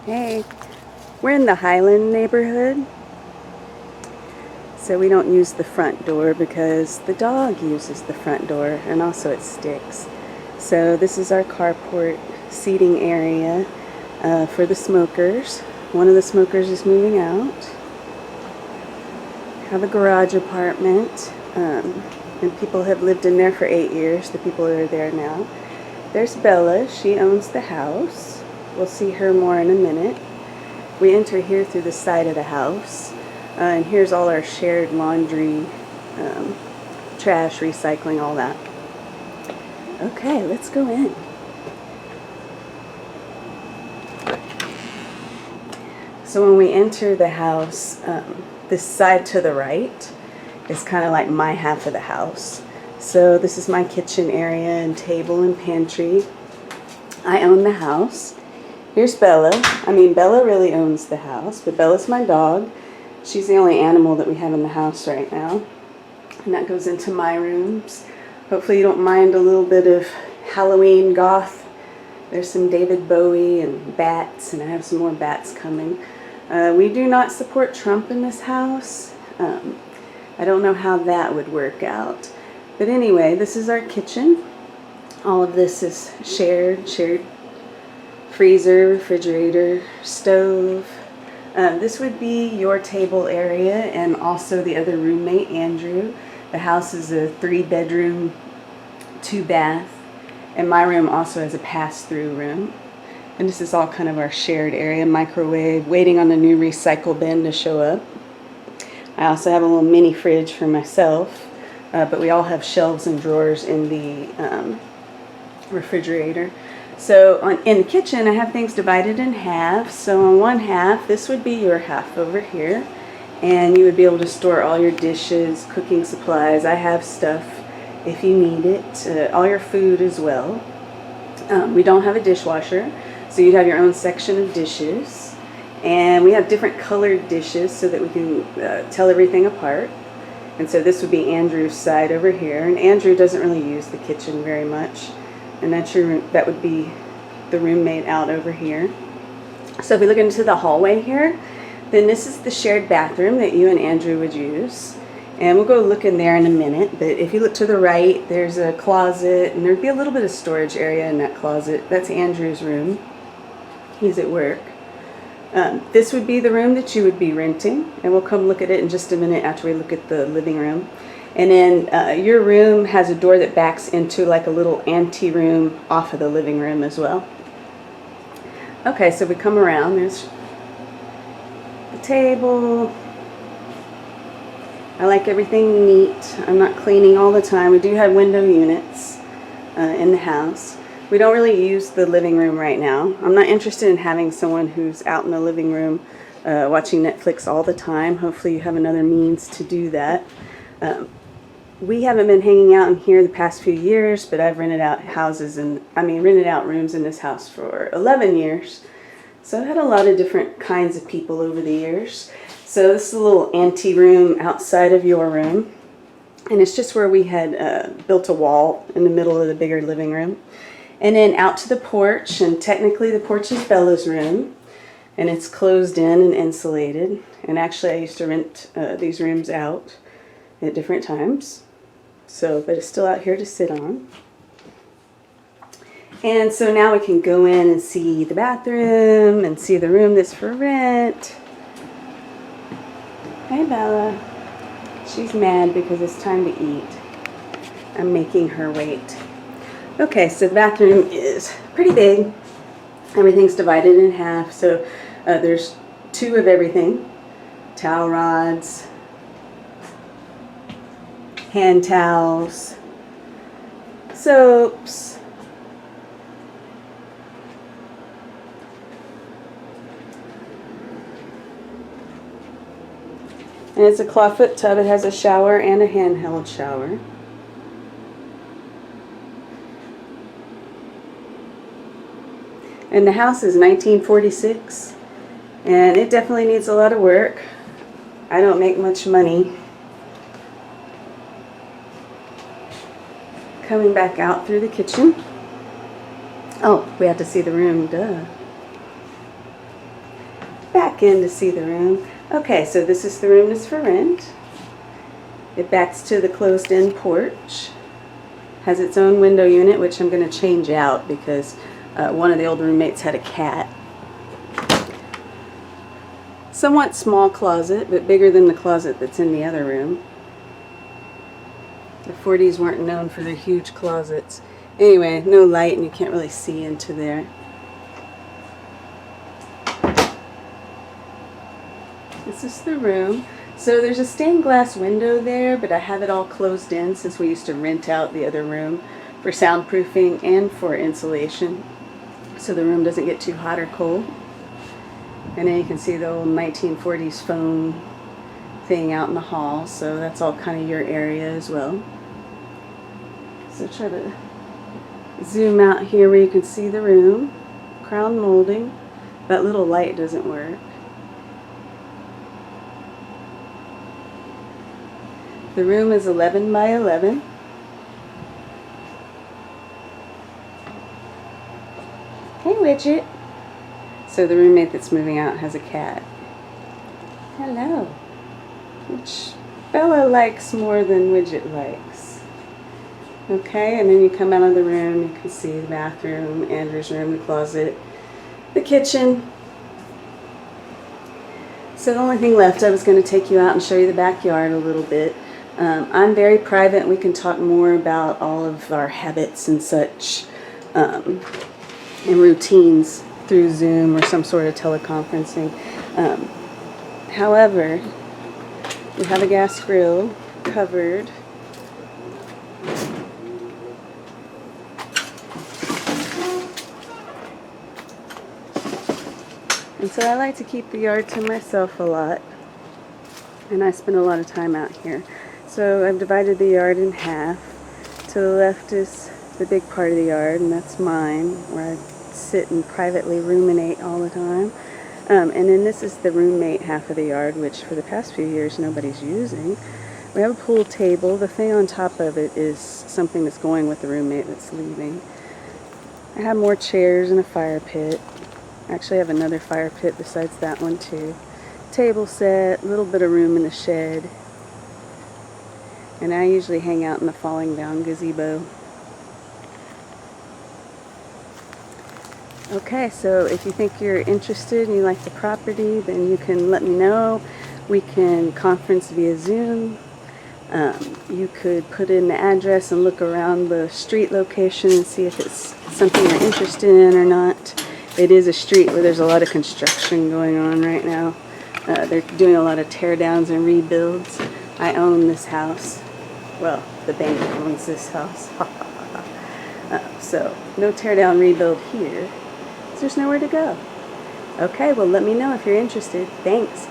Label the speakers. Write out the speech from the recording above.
Speaker 1: Hey, we're in the Highland neighborhood, so we don't use the front door because the dog uses the front door and also it sticks. So this is our carport seating area for the smokers. One of the smokers is moving out. Have a garage apartment, and people have lived in there for 8 years, the people that are there now. There's Bella, she owns the house. We'll see her more in a minute. We enter here through the side of the house, and here's all our shared laundry, trash, recycling, all that. Okay, let's go in. So when we enter the house, this side to the right is kind of like my half of the house. So this is my kitchen area and table and pantry. I own the house. Here's Bella. Bella really owns the house, but Bella's my dog. She's the only animal that we have in the house right now. And that goes into my rooms. Hopefully you don't mind a little bit of Halloween goth. There's some David Bowie and bats, and I have some more bats coming. We do not support Trump in this house. I don't know how that would work out. But anyway, this is our kitchen. All of this is shared freezer, refrigerator, stove. This would be your table area and also the other roommate, Andrew. The house is a 3-bedroom, 2-bath, and my room also has a pass-through room. And this is all kind of our shared area, microwave, waiting on the new recycle bin to show up. I also have a little mini fridge for myself, but we all have shelves and drawers in the refrigerator. So in the kitchen, I have things divided in half. So on one half, this would be your half over here, and you would be able to store all your dishes, cooking supplies. I have stuff if you need it, all your food as well. We don't have a dishwasher, so you'd have your own section of dishes. And we have different colored dishes so that we can tell everything apart. And so this would be Andrew's side over here. And Andrew doesn't really use the kitchen very much. And that's that would be the roommate out over here. So if we look into the hallway here, then this is the shared bathroom that you and Andrew would use. And we'll go look in there in a minute. But if you look to the right, there's a closet, and there'd be a little bit of storage area in that closet. That's Andrew's room. He's at work. This would be the room that you would be renting, and we'll come look at it in just a minute after we look at the living room. And then your room has a door that backs into like a little ante room off of the living room as well. Okay, so we come around, there's the table. I like everything neat. I'm not cleaning all the time. We do have window units in the house. We don't really use the living room right now. I'm not interested in having someone who's out in the living room watching Netflix all the time. Hopefully you have another means to do that. We haven't been hanging out in here the past few years, but I've rented out rented out rooms in this house for 11 years. So I've had a lot of different kinds of people over the years. So this is a little ante room outside of your room. And it's just where we had built a wall in the middle of the bigger living room. And then out to the porch, and technically the porch is Bella's room, and it's closed in and insulated. And actually I used to rent these rooms out at different times. But it's still out here to sit on. And so now we can go in and see the bathroom and see the room that's for rent. Hey Bella. She's mad because it's time to eat. I'm making her wait. Okay, so the bathroom is pretty big. Everything's divided in half. So there's 2 of everything. Towel rods, hand towels, soaps, and it's a clawfoot tub. It has a shower and a handheld shower. And the house is 1946, and it definitely needs a lot of work. I don't make much money. Coming back out through the kitchen. Oh, we have to see the room, duh. back in to see the room. Okay, so this is the room that's for rent. It backs to the closed-in porch. Has its own window unit, which I'm going to change out because one of the old roommates had a cat. Somewhat small closet, but bigger than the closet that's in the other room. The 40s weren't known for their huge closets. Anyway, no light and you can't really see into there. This is the room. So there's a stained glass window there, but I have it all closed in since we used to rent out the other room for soundproofing and for insulation, so the room doesn't get too hot or cold. And then you can see the old 1940s phone thing out in the hall, so that's all kind of your area as well. So try to zoom out here where you can see the room. Crown molding. That little light doesn't work. The room is 11 by 11. Hey, Widget. So the roommate that's moving out has a cat. Hello. Which Bella likes more than Widget likes. Okay, and then you come out of the room, you can see the bathroom, Andrew's room, the closet, the kitchen. So the only thing left, I was going to take you out and show you the backyard a little bit. I'm very private, and we can talk more about all of our habits and such and routines through Zoom or some sort of teleconferencing. However, we have a gas grill covered. And so I like to keep the yard to myself a lot, and I spend a lot of time out here. So I've divided the yard in half. To the left is the big part of the yard, and that's mine, where I sit and privately ruminate all the time. And then this is the roommate half of the yard, which for the past few years nobody's using. We have a pool table. The thing on top of it is something that's going with the roommate that's leaving. I have more chairs and a fire pit. Actually, I have another fire pit besides that one too. Table set, a little bit of room in the shed. And I usually hang out in the falling down gazebo. Okay, so if you think you're interested and you like the property, then you can let me know. We can conference via Zoom. You could put in the address and look around the street location and see if it's something you're interested in or not. It is a street where there's a lot of construction going on right now. They're doing a lot of tear downs and rebuilds. I own this house. Well, the bank owns this house. So no tear down rebuild here. There's nowhere to go. Okay, well let me know if you're interested. Thanks.